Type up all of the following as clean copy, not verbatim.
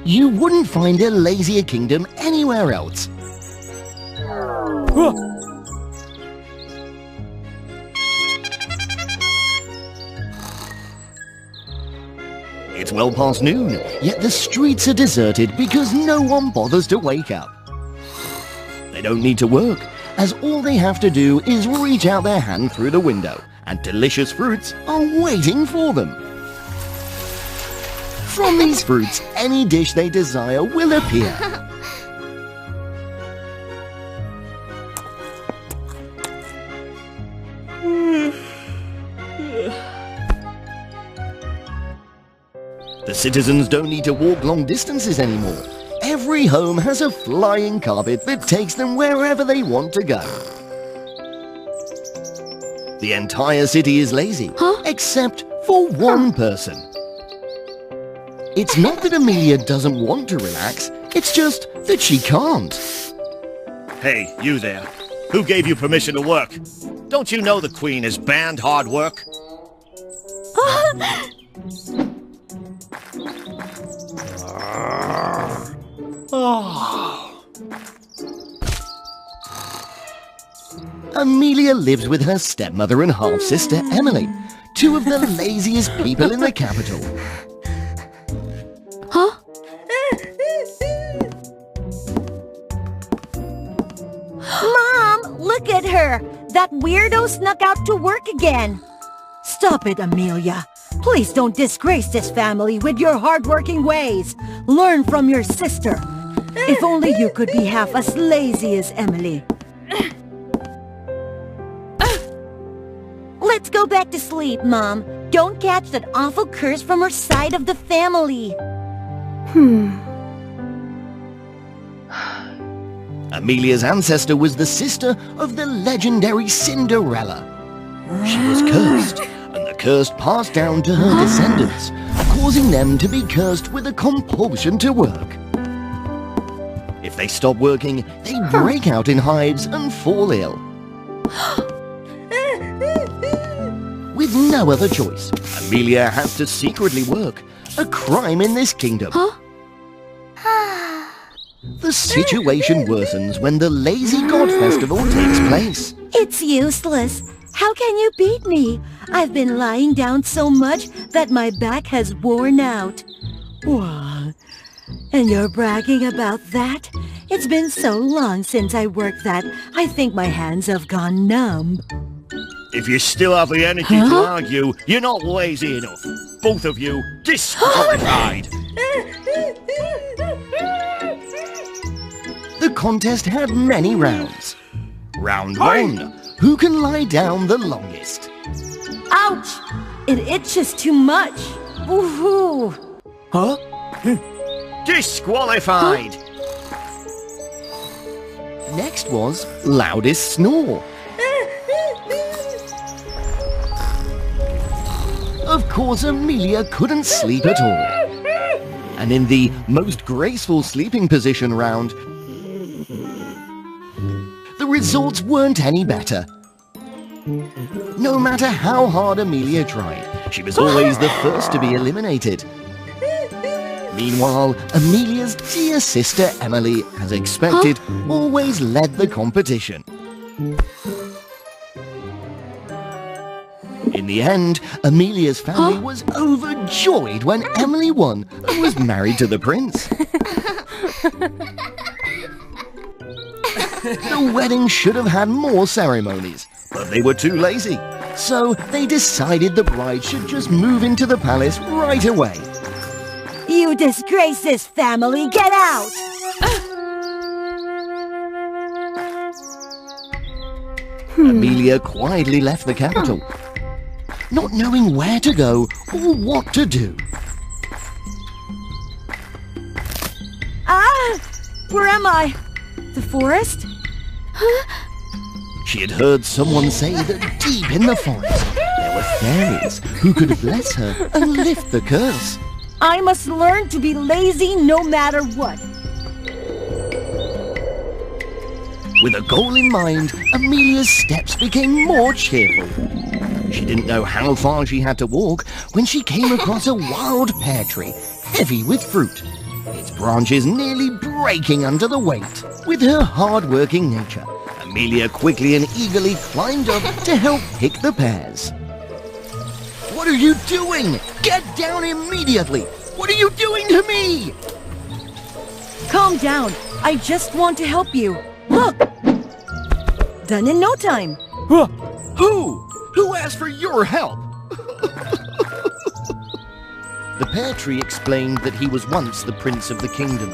You wouldn't find a lazier kingdom anywhere else. It's well past noon, yet the streets are deserted because no one bothers to wake up. They don't need to work, as all they have to do is reach out their hand through the window, and delicious fruits are waiting for them. From these fruits, any dish they desire will appear. The citizens don't need to walk long distances anymore. Every home has a flying carpet that takes them wherever they want to go. The entire city is lazy, except for one person. It's not that Amelia doesn't want to relax, it's just that she can't. Hey, you there. Who gave you permission to work? Don't you know the Queen has banned hard work? Amelia lives with her stepmother and half-sister Emily, two of the laziest people in the capital. Mom, look at her! That weirdo snuck out to work again. Stop it, Amelia. Please don't disgrace this family with your hard-working ways. Learn from your sister. If only you could be half as lazy as Emily. Let's go back to sleep, Mom. Don't catch that awful curse from her side of the family. Amelia's ancestor was the sister of the legendary Cinderella. She was cursed, and the curse passed down to her descendants, causing them to be cursed with a compulsion to work. If they stop working, they break out in hives and fall ill. With no other choice, Amelia has to secretly work, a crime in this kingdom. The situation worsens when the Lazy God Festival takes place. It's useless. How can you beat me? I've been lying down so much that my back has worn out. Wow. And you're bragging about that? It's been so long since I worked that I think my hands have gone numb. If you still have the energy to argue, you're not lazy enough. Both of you disqualified. The contest had many rounds. Round 1. Who can lie down the longest? Ouch! It itches too much. Woohoo! Disqualified. Next was loudest snore. Of course, Amelia couldn't sleep at all. And in the most graceful sleeping position round, the results weren't any better. No matter how hard Amelia tried, she was always the first to be eliminated. Meanwhile, Amelia's dear sister Emily, as expected, always led the competition. In the end, Amelia's family was overjoyed when Emily won and was married to the prince. The wedding should have had more ceremonies, but they were too lazy. So they decided the bride should just move into the palace right away. You disgrace this family! Get out! Amelia quietly left the capital, not knowing where to go or what to do. Where am I? The forest? She had heard someone say that deep in the forest there were fairies who could bless her and lift the curse. I must learn to be lazy no matter what. With a goal in mind, Amelia's steps became more cheerful. She didn't know how far she had to walk when she came across a wild pear tree, heavy with fruit. Its branches nearly breaking under the weight. With her hard-working nature, Amelia quickly and eagerly climbed up to help pick the pears. What are you doing? Get down immediately! What are you doing to me? Calm down. I just want to help you. Look! Done in no time. Who? Who asked for your help? The pear tree explained that he was once the prince of the kingdom.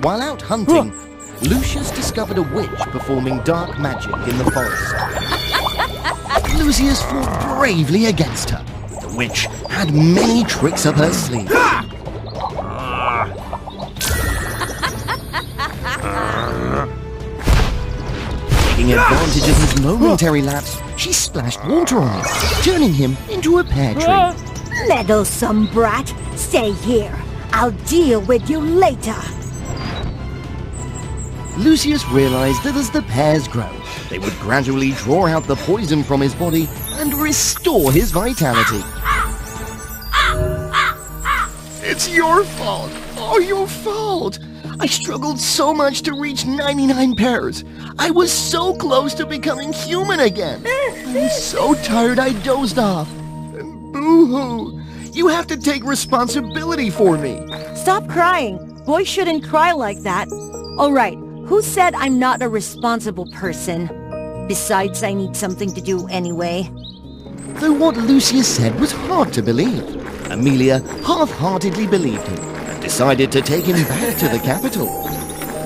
While out hunting, Lucius discovered a witch performing dark magic in the forest. Lucius fought bravely against her. The witch had many tricks up her sleeve. Taking advantage of his momentary lapse, she splashed water on him, turning him into a pear tree. Meddlesome brat, stay here. I'll deal with you later. Lucius realized that as the pears grow, they would gradually draw out the poison from his body and restore his vitality. It's your fault. Oh, your fault. I struggled so much to reach 99 pears. I was so close to becoming human again. I'm so tired I dozed off. Boo-hoo. You have to take responsibility for me. Stop crying. Boys shouldn't cry like that. All right, who said I'm not a responsible person? Besides, I need something to do anyway. Though what Lucius said was hard to believe, Amelia half-heartedly believed him and decided to take him back to the capital.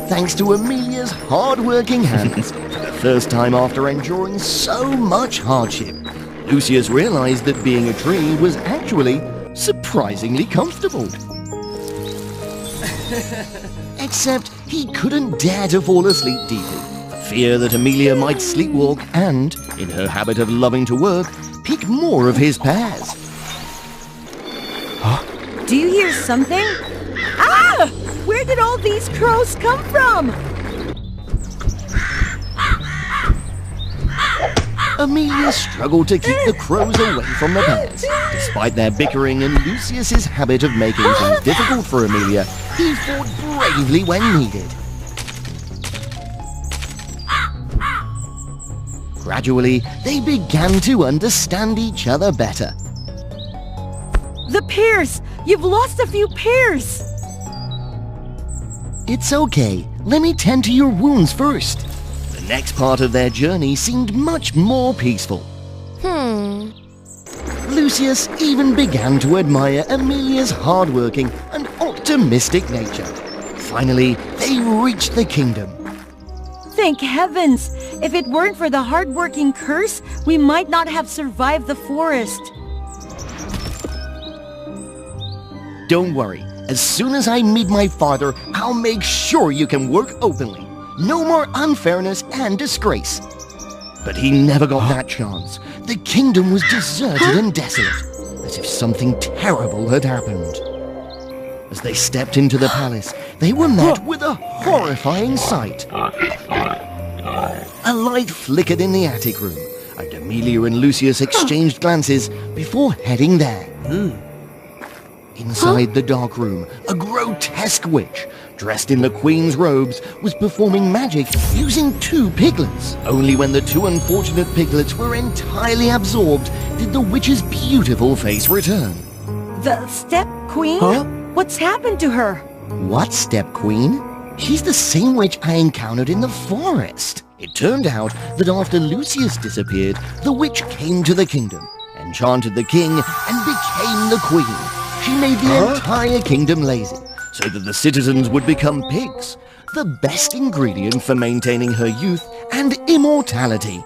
Thanks to Amelia's hard-working hands, for the first time after enduring so much hardship, Lucius realized that being a tree was actually surprisingly comfortable. Except he couldn't dare to fall asleep deeply, for fear that Amelia might sleepwalk and, in her habit of loving to work, pick more of his pears. Do you hear something? Ah! Where did all these crows come from? Amelia struggled to keep the crows away from the pears. Despite their bickering and Lucius's habit of making things difficult for Amelia, he fought bravely when needed. Gradually, they began to understand each other better. The pears! You've lost a few pears! It's okay. Let me tend to your wounds first. The next part of their journey seemed much more peaceful. Lucius even began to admire Amelia's hardworking and optimistic nature. Finally, they reached the kingdom. Thank heavens! If it weren't for the hard-working curse, we might not have survived the forest. Don't worry. As soon as I meet my father, I'll make sure you can work openly. No more unfairness and disgrace. But he never got that chance. The kingdom was deserted and desolate, as if something terrible had happened. As they stepped into the palace, they were met with a horrifying sight. A light flickered in the attic room, and Amelia and Lucius exchanged glances before heading there. Inside the dark room, a grotesque witch, dressed in the queen's robes, was performing magic using 2 piglets. Only when the 2 unfortunate piglets were entirely absorbed did the witch's beautiful face return. The Step Queen? What's happened to her? What Step Queen? She's the same witch I encountered in the forest. It turned out that after Lucius disappeared, the witch came to the kingdom, enchanted the king, and became the queen. She made the entire kingdom lazy, so that the citizens would become pigs, the best ingredient for maintaining her youth and immortality.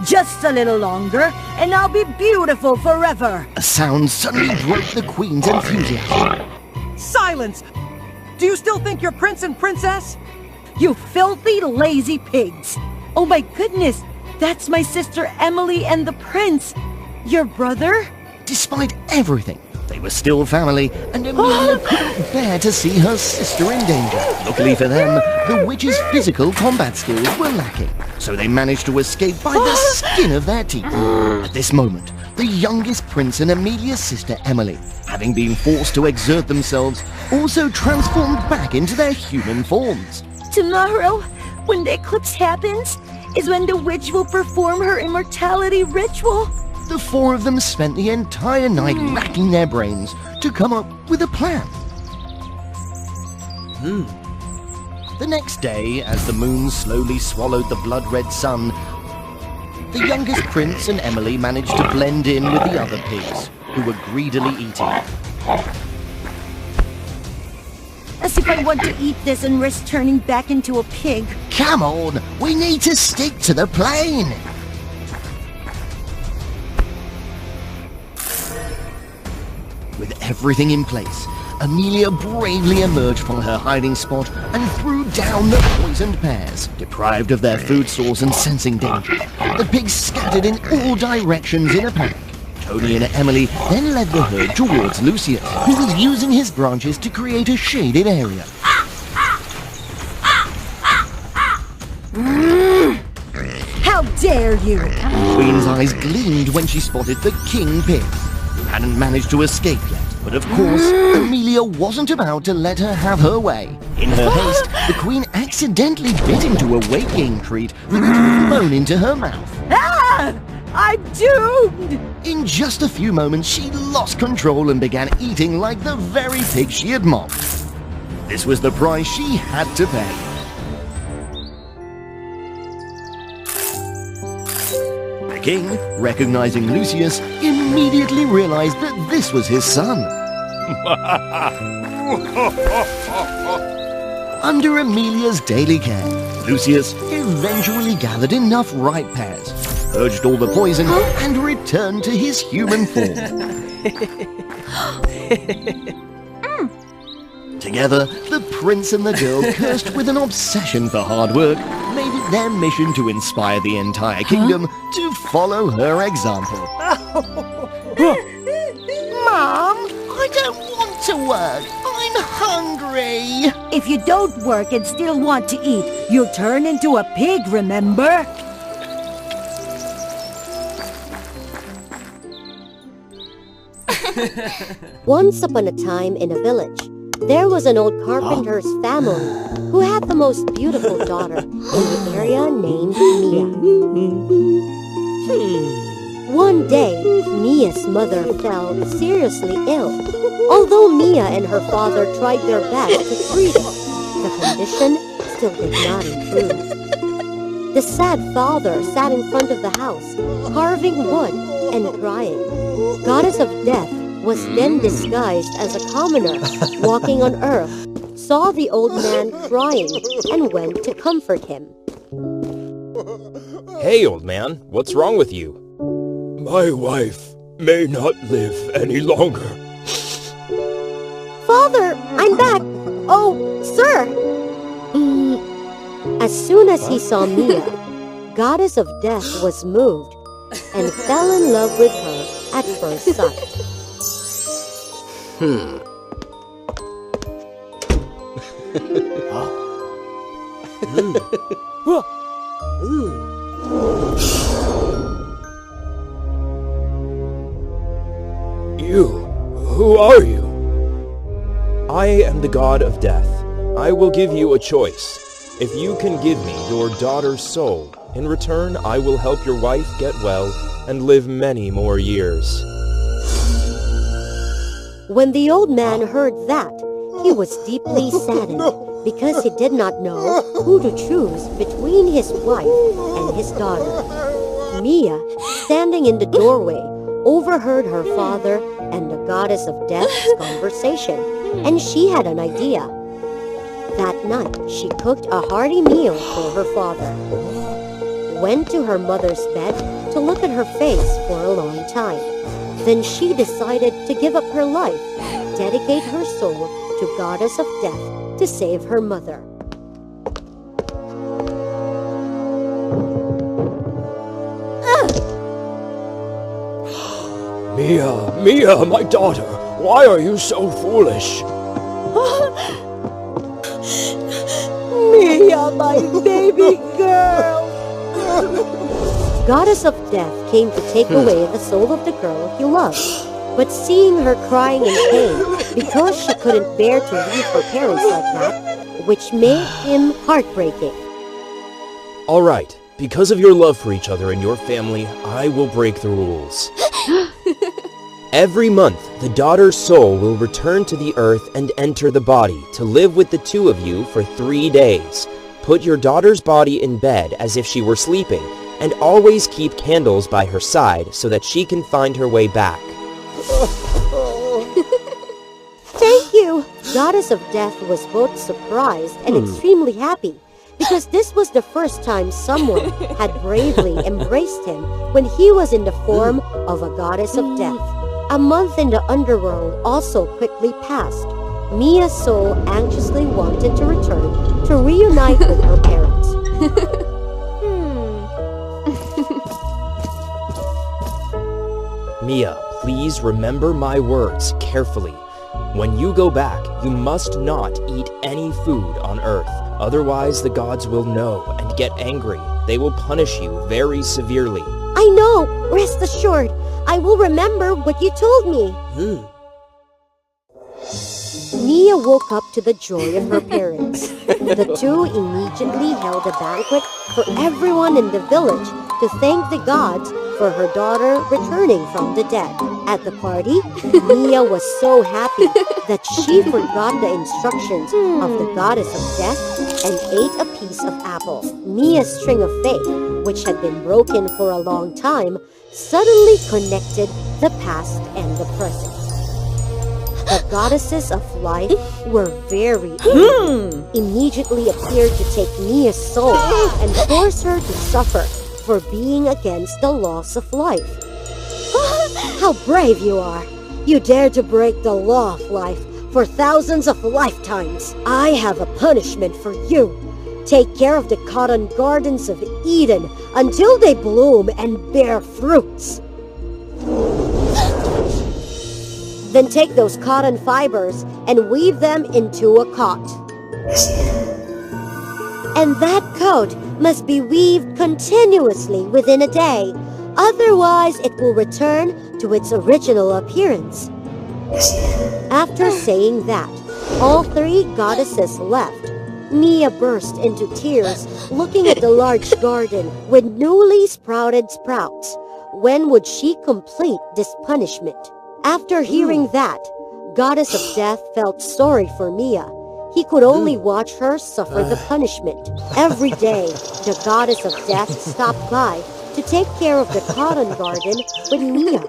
Just a little longer, and I'll be beautiful forever. A sound suddenly broke the queen's enthusiasm. Silence! Do you still think you're prince and princess? You filthy, lazy pigs. Oh my goodness, that's my sister Emily and the prince. Your brother? Despite everything, they were still family, and Amelia couldn't bear to see her sister in danger. Luckily for them, the witch's physical combat skills were lacking, so they managed to escape by the skin of their teeth. At this moment, the youngest prince and Amelia's sister Emily, having been forced to exert themselves, also transformed back into their human forms. Tomorrow, when the eclipse happens, is when the witch will perform her immortality ritual. The four of them spent the entire night racking their brains to come up with a plan. The next day, as the moon slowly swallowed the blood-red sun, the youngest prince and Emily managed to blend in with the other pigs, who were greedily eating. As if I want to eat this and risk turning back into a pig. Come on, we need to stick to the plan. With everything in place, Amelia bravely emerged from her hiding spot and threw down the poisoned pears. Deprived of their food source and sensing danger, the pigs scattered in all directions in a panic. Tony and Emily then led the herd towards Lucius, who was using his branches to create a shaded area. How dare you! The Queen's eyes gleamed when she spotted the king pig, who hadn't managed to escape yet. But of course, Amelia wasn't about to let her have her way. In her haste, the Queen accidentally bit into a weight gain treat that had flown into her mouth. Ah! I'm doomed! In just a few moments, she lost control and began eating like the very pig she had mocked. This was the price she had to pay. The king, recognizing Lucius, immediately realized that this was his son. Under Amelia's daily care, Lucius eventually gathered enough ripe pears, purged all the poison, and returned to his human form. Together, the prince and the girl, cursed with an obsession for hard work, made it their mission to inspire the entire kingdom to follow her example. Mom, I don't want to work. I'm hungry. If you don't work and still want to eat, you'll turn into a pig, remember? Once upon a time in a village, there was an old carpenter's family who had the most beautiful daughter in the area named Mia. One day, Mia's mother fell seriously ill. Although Mia and her father tried their best to treat her, the condition still did not improve. The sad father sat in front of the house, carving wood and crying. Goddess of Death was then disguised as a commoner walking on earth, saw the old man crying, and went to comfort him. Hey, old man, what's wrong with you? My wife may not live any longer. Father, I'm back! Oh, sir! As soon as he saw Mia, Goddess of Death was moved and fell in love with her at first sight. You, who are you? I am the god of death. I will give you a choice. If you can give me your daughter's soul, in return I will help your wife get well and live many more years. When the old man heard that, he was deeply saddened because he did not know who to choose between his wife and his daughter. Mia, standing in the doorway, overheard her father and the Goddess of Death's conversation, and she had an idea. That night, she cooked a hearty meal for her father, went to her mother's bed to look at her face for a long time. Then she decided to give up her life, dedicate her soul to Goddess of Death to save her mother. Mia, my daughter, why are you so foolish? Mia, my baby girl! goddess of death came to take away the soul of the girl he loved. But seeing her crying in pain because she couldn't bear to leave her parents like that, which made him heartbreaking. All right, because of your love for each other and your family, I will break the rules. Every month, the daughter's soul will return to the earth and enter the body to live with the two of you for 3 days. Put your daughter's body in bed as if she were sleeping, and always keep candles by her side so that she can find her way back. Thank you! Goddess of Death was both surprised and extremely happy, because this was the first time someone had bravely embraced him when he was in the form of a goddess of death. A month in the underworld also quickly passed. Mia's soul anxiously wanted to return to reunite with her parents. Mia, please remember my words carefully. When you go back, you must not eat any food on Earth. Otherwise, the gods will know and get angry. They will punish you very severely. I know! Rest assured, I will remember what you told me. Mia woke up to the joy of her parents. The two immediately held a banquet for everyone in the village to thank the gods for her daughter returning from the dead. At the party, Mia was so happy that she forgot the instructions of the goddess of death and ate a piece of apple. Mia's string of faith, which had been broken for a long time, suddenly connected the past and the present. The goddesses of life were very angry, immediately appeared to take Mia's soul and force her to suffer for being against the laws of life. How brave you are! You dare to break the law of life for thousands of lifetimes. I have a punishment for you. Take care of the cotton gardens of Eden until they bloom and bear fruits. Then take those cotton fibers and weave them into a coat. And that coat must be weaved continuously within a day. Otherwise, it will return to its original appearance. After saying that, all three goddesses left. Mia burst into tears, looking at the large garden with newly sprouted sprouts. When would she complete this punishment? After hearing that, Goddess of Death felt sorry for Mia. He could only watch her suffer the punishment. Every day, the Goddess of Death stopped by to take care of the cotton garden with Mia.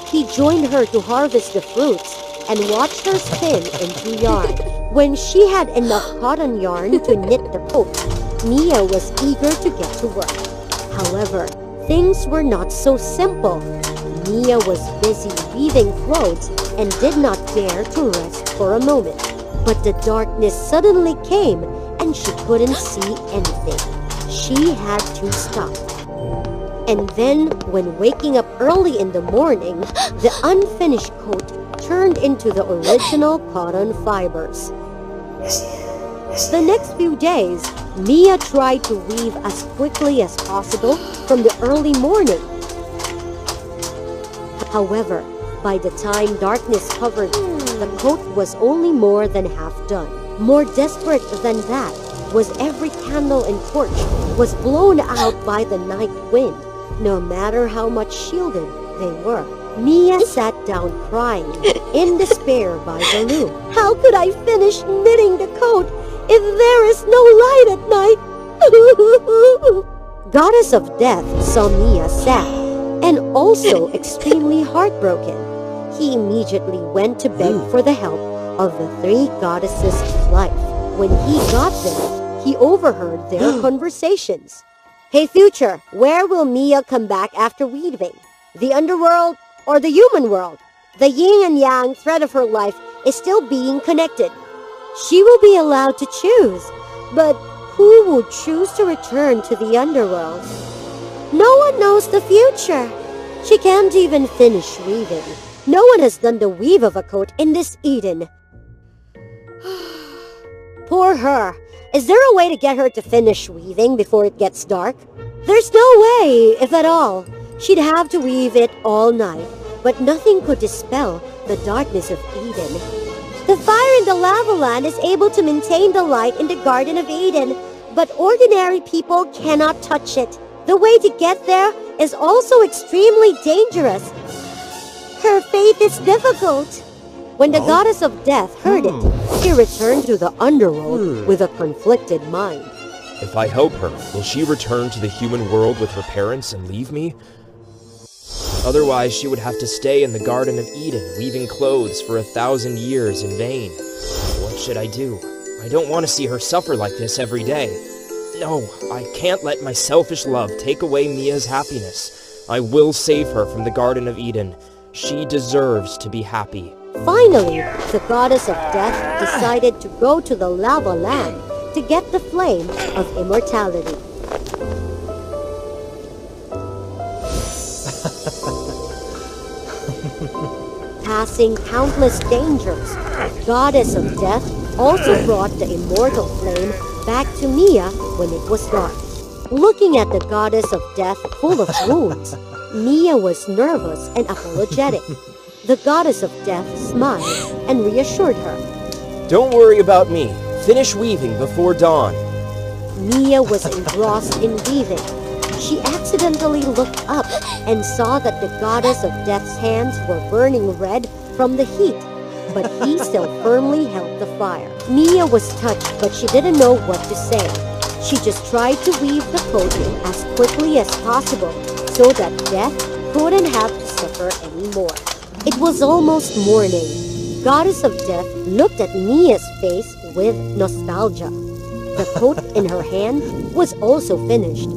He joined her to harvest the fruits and watched her spin into yarn. When she had enough cotton yarn to knit the coat, Mia was eager to get to work. However, things were not so simple. Mia was busy weaving clothes and did not dare to rest for a moment. But the darkness suddenly came and she couldn't see anything. She had to stop. And then, when waking up early in the morning, the unfinished coat turned into the original cotton fibers. The next few days, Mia tried to weave as quickly as possible from the early morning. However, by the time darkness covered, the coat was only more than half done. More desperate than that was every candle and torch was blown out by the night wind, no matter how much shielded they were. Mia sat down crying in despair by the loom. How could I finish knitting the coat if there is no light at night? Goddess of Death saw Mia sad and also extremely heartbroken. He immediately went to beg for the help of the three goddesses of life. When he got there, he overheard their conversations. Hey Future, where will Mia come back after weaving? The underworld or the human world? The yin and yang thread of her life is still being connected. She will be allowed to choose, but who would choose to return to the underworld? No one knows the future. She can't even finish weaving. No one has done the weave of a coat in this Eden. Poor her. Is there a way to get her to finish weaving before it gets dark? There's no way, if at all. She'd have to weave it all night, but nothing could dispel the darkness of Eden. The fire in the lava land is able to maintain the light in the Garden of Eden, but ordinary people cannot touch it. The way to get there is also extremely dangerous. Her faith is difficult. When the goddess of death heard it, she returned to the underworld with a conflicted mind. If I help her, will she return to the human world with her parents and leave me? Otherwise, she would have to stay in the Garden of Eden, weaving clothes for 1,000 years in vain. What should I do? I don't want to see her suffer like this every day. No, I can't let my selfish love take away Mia's happiness. I will save her from the Garden of Eden. She deserves to be happy. Finally, the goddess of death decided to go to the lava land to get the flame of immortality. Passing countless dangers, goddess of death also brought the immortal flame back to Mia when it was dark. Looking at the goddess of death full of wounds, Mia was nervous and apologetic. The goddess of death smiled and reassured her. Don't worry about me. Finish weaving before dawn. Mia was engrossed in weaving. She accidentally looked up and saw that the goddess of death's hands were burning red from the heat, but he still firmly held the fire. Mia was touched, but she didn't know what to say. She just tried to weave the clothing as quickly as possible so that death couldn't have to suffer anymore. It was almost morning. Goddess of Death looked at Mia's face with nostalgia. The coat in her hand was also finished.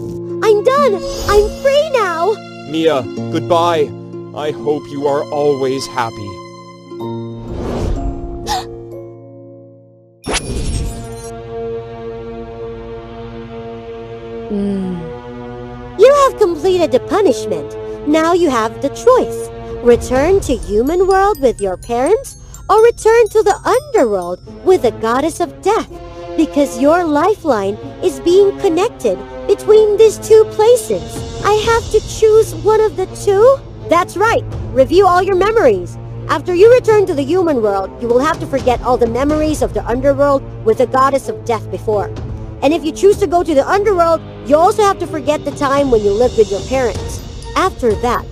I'm done! I'm free now! Mia, goodbye. I hope you are always happy. You have completed the punishment. Now you have the choice. Return to human world with your parents or return to the underworld with the goddess of death, because your lifeline is being connected between these two places. I have to choose one of the two? That's right. Review all your memories. After you return to the human world, you will have to forget all the memories of the underworld with the goddess of death before. And if you choose to go to the underworld, you also have to forget the time when you lived with your parents. After that,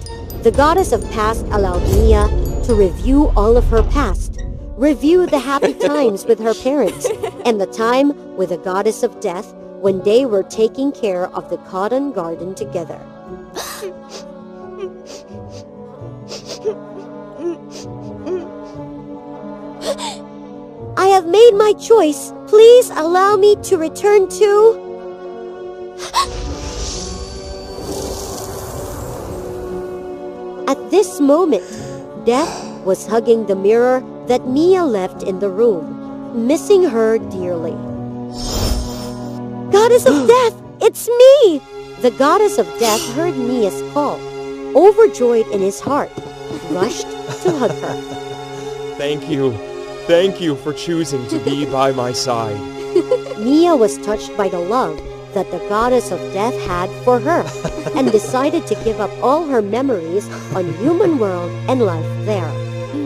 the goddess of past allowed Mia to review all of her past, review the happy times with her parents, and the time with the goddess of death when they were taking care of the cotton garden together. I have made my choice. Please allow me to return to... At this moment, Death was hugging the mirror that Mia left in the room, missing her dearly. Goddess of Death, it's me! The goddess of Death heard Mia's call. Overjoyed in his heart, rushed to hug her. Thank you. Thank you for choosing to be by my side. Mia was touched by the love that the goddess of death had for her and decided to give up all her memories on human world and life there.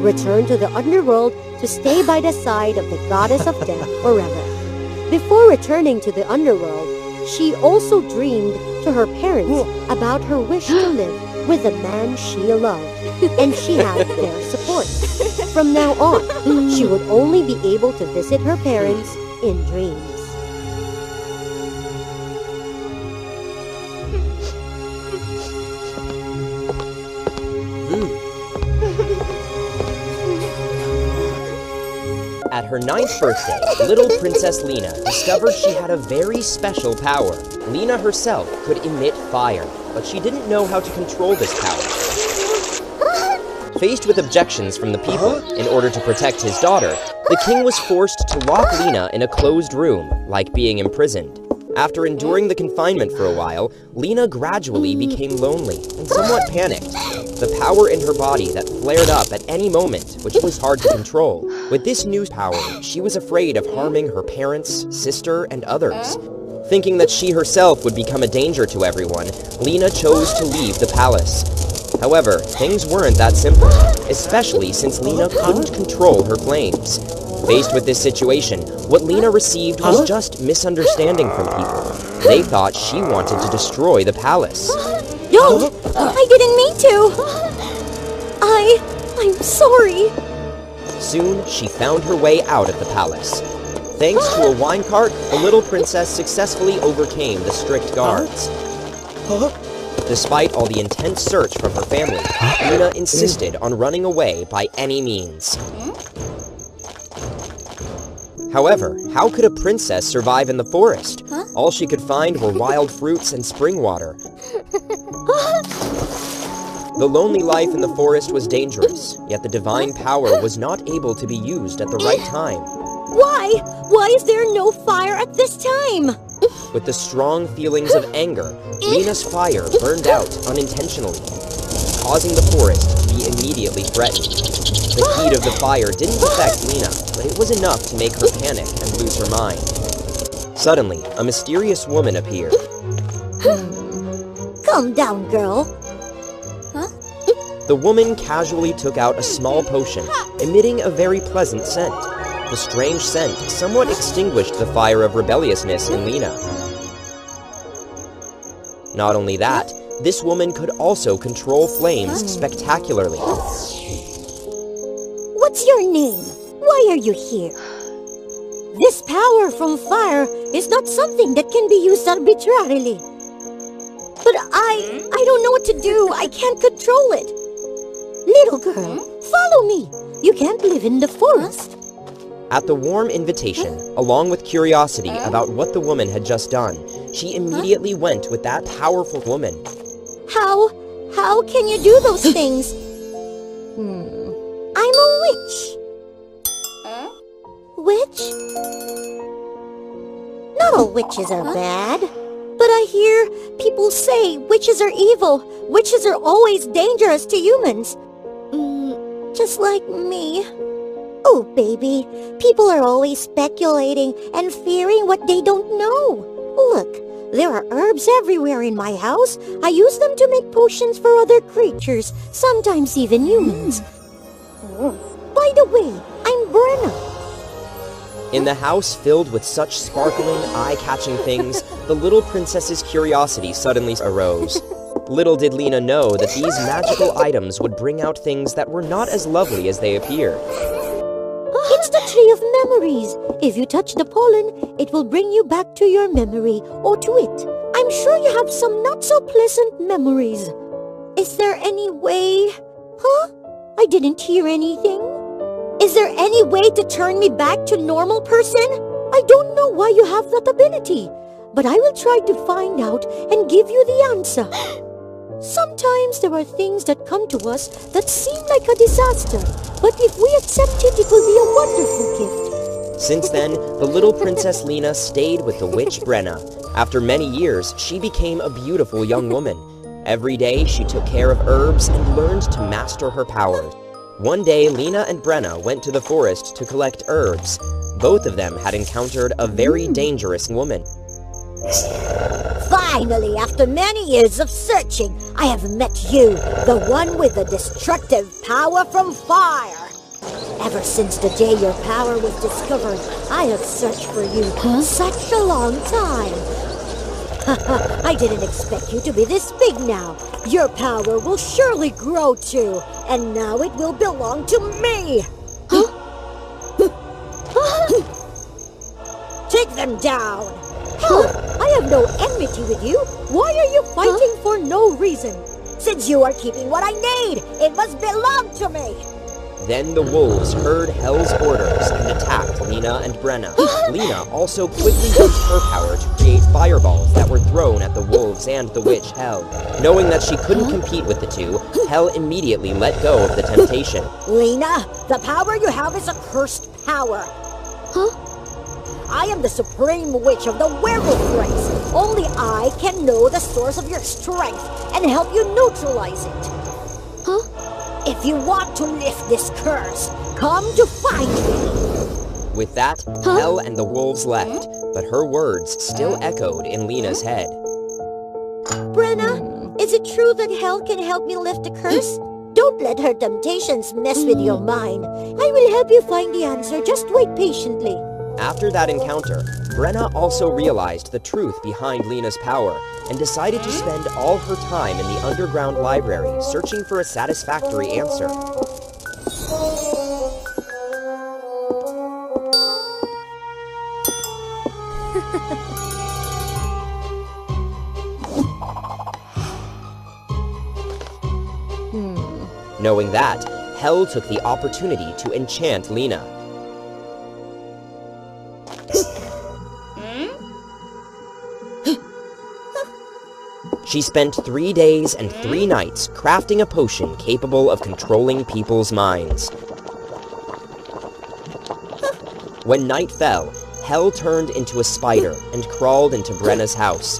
Return to the underworld to stay by the side of the goddess of death forever. Before returning to the underworld, she also dreamed to her parents about her wish to live with the man she loved, and she had their support. From now on, she would only be able to visit her parents in dreams. At her 9th birthday, little Princess Lena discovered she had a very special power. Lena herself could emit fire, but she didn't know how to control this power. Faced with objections from the people, in order to protect his daughter, the king was forced to lock Lena in a closed room, like being imprisoned. After enduring the confinement for a while, Lena gradually became lonely and somewhat panicked. The power in her body that flared up at any moment, which was hard to control. With this new power, she was afraid of harming her parents, sister, and others. Thinking that she herself would become a danger to everyone, Lena chose to leave the palace. However, things weren't that simple, especially since Lena couldn't control her flames. Faced with this situation, what Lena received was just misunderstanding from people. They thought she wanted to destroy the palace. Don't! I didn't mean to! I'm sorry. Soon, she found her way out of the palace. Thanks to a wine cart, the little princess successfully overcame the strict guards. Despite all the intense search from her family, Lena insisted on running away by any means. However, how could a princess survive in the forest? All she could find were wild fruits and spring water. The lonely life in the forest was dangerous, yet the divine power was not able to be used at the right time. Why? Why is there no fire at this time? With the strong feelings of anger, Lena's fire burned out unintentionally, causing the forest to be immediately threatened. The heat of the fire didn't affect Lena, but it was enough to make her panic and lose her mind. Suddenly, a mysterious woman appeared. Calm down, girl. The woman casually took out a small potion, emitting a very pleasant scent. The strange scent somewhat extinguished the fire of rebelliousness in Lena. Not only that, this woman could also control flames spectacularly. What's your name? Why are you here? This power from fire is not something that can be used arbitrarily. But I don't know what to do. I can't control it. Little girl, follow me. You can't live in the forest. At the warm invitation, along with curiosity about what the woman had just done, she immediately went with that powerful woman. How can you do those things? I'm a witch. Witch? Not all witches are bad. But I hear people say witches are evil. Witches are always dangerous to humans. Just like me. Oh, baby, people are always speculating and fearing what they don't know. Look, there are herbs everywhere in my house. I use them to make potions for other creatures, sometimes even humans. By the way, I'm Brenna. In the house filled with such sparkling, eye-catching things, the little princess's curiosity suddenly arose. Little did Lena know that these magical items would bring out things that were not as lovely as they appeared. It's the tree of memories. If you touch the pollen, it will bring you back to your memory or to it. I'm sure you have some not-so-pleasant memories. Is there any way... I didn't hear anything. Is there any way to turn me back to normal person? I don't know why you have that ability, but I will try to find out and give you the answer. Sometimes there are things that come to us that seem like a disaster, but if we accept it, it will be a wonderful gift. Since then, the little Princess Lena stayed with the witch Brenna. After many years, she became a beautiful young woman. Every day, she took care of herbs and learned to master her powers. One day, Lena and Brenna went to the forest to collect herbs. Both of them had encountered a very dangerous woman. Finally, after many years of searching, I have met you, the one with the destructive power from fire. Ever since the day your power was discovered, I have searched for you such a long time. I didn't expect you to be this big now. Your power will surely grow too, and now it will belong to me. Take them down. Hell, I have no enmity with you. Why are you fighting for no reason? Since you are keeping what I need, it must belong to me. Then the wolves heard Hell's orders and attacked Lena and Brenna. Lena also quickly used her power to create fireballs that were thrown at the wolves and the witch Hell. Knowing that she couldn't compete with the two, Hell immediately let go of the temptation. Lena, the power you have is a cursed power. I am the supreme witch of the werewolf race. Only I can know the source of your strength and help you neutralize it. If you want to lift this curse, come to find me. With that, Hell and the wolves left, but her words still echoed in Lena's head. Brenna, is it true that Hell can help me lift the curse? Don't let her temptations mess with your mind. I will help you find the answer. Just wait patiently. After that encounter, Brenna also realized the truth behind Lena's power and decided to spend all her time in the underground library searching for a satisfactory answer. Knowing that, Hell took the opportunity to enchant Lena. She spent 3 days and 3 nights crafting a potion capable of controlling people's minds. When night fell, Hell turned into a spider and crawled into Brenna's house.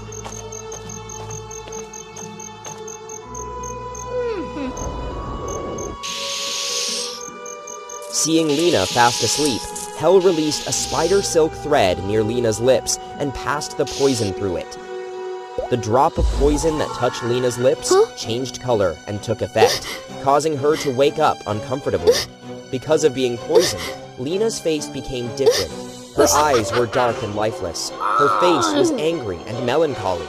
Seeing Lena fast asleep, Hell released a spider silk thread near Lena's lips and passed the poison through it. The drop of poison that touched Lena's lips changed color and took effect, causing her to wake up uncomfortably. Because of being poisoned, Lena's face became different. Her eyes were dark and lifeless. Her face was angry and melancholy.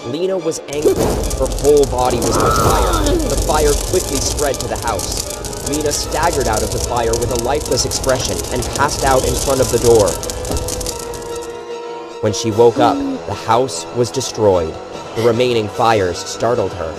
Lena was angry. Her whole body was on fire. The fire quickly spread to the house. Lena staggered out of the fire with a lifeless expression and passed out in front of the door. When she woke up, the house was destroyed. The remaining fires startled her.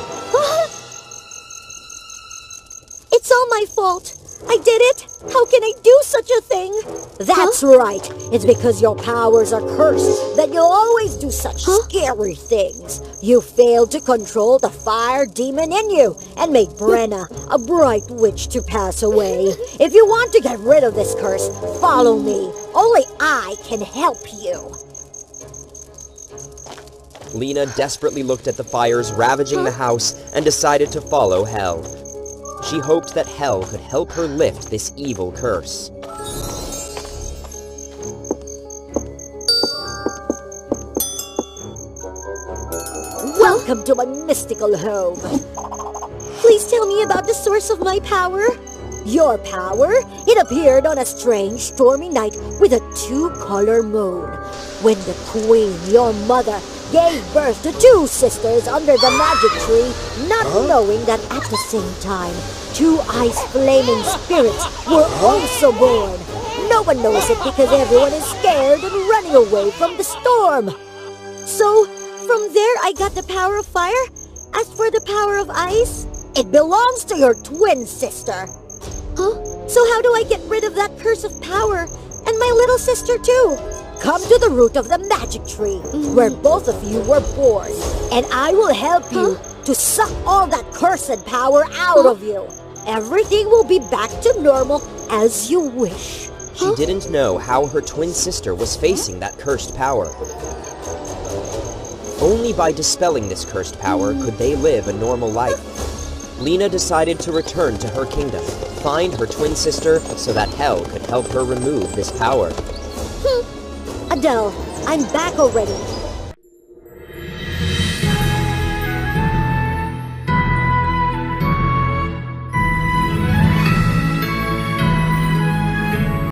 It's all my fault. I did it. How can I do such a thing? That's right. It's because your powers are cursed that you'll always do such scary things. You failed to control the fire demon in you and made Brenna, a bright witch, to pass away. If you want to get rid of this curse, follow me. Only I can help you. Lena desperately looked at the fires ravaging the house and decided to follow Hell. She hoped that Hell could help her lift this evil curse. Welcome to my mystical home. Please tell me about the source of my power. Your power? It appeared on a strange, stormy night with a 2-color moon. When the queen, your mother, gave birth to 2 sisters under the magic tree, not knowing that at the same time, 2 ice-flaming spirits were also born. No one knows it because everyone is scared and running away from the storm. So, from there I got the power of fire. As for the power of ice, it belongs to your twin sister. So how do I get rid of that curse of power? And my little sister too? Come to the root of the magic tree, where both of you were born, and I will help you to suck all that cursed power out of you. Everything will be back to normal as you wish. She didn't know how her twin sister was facing that cursed power. Only by dispelling this cursed power could they live a normal life. Lena decided to return to her kingdom, find her twin sister so that Hell could help her remove this power. Adele, I'm back already.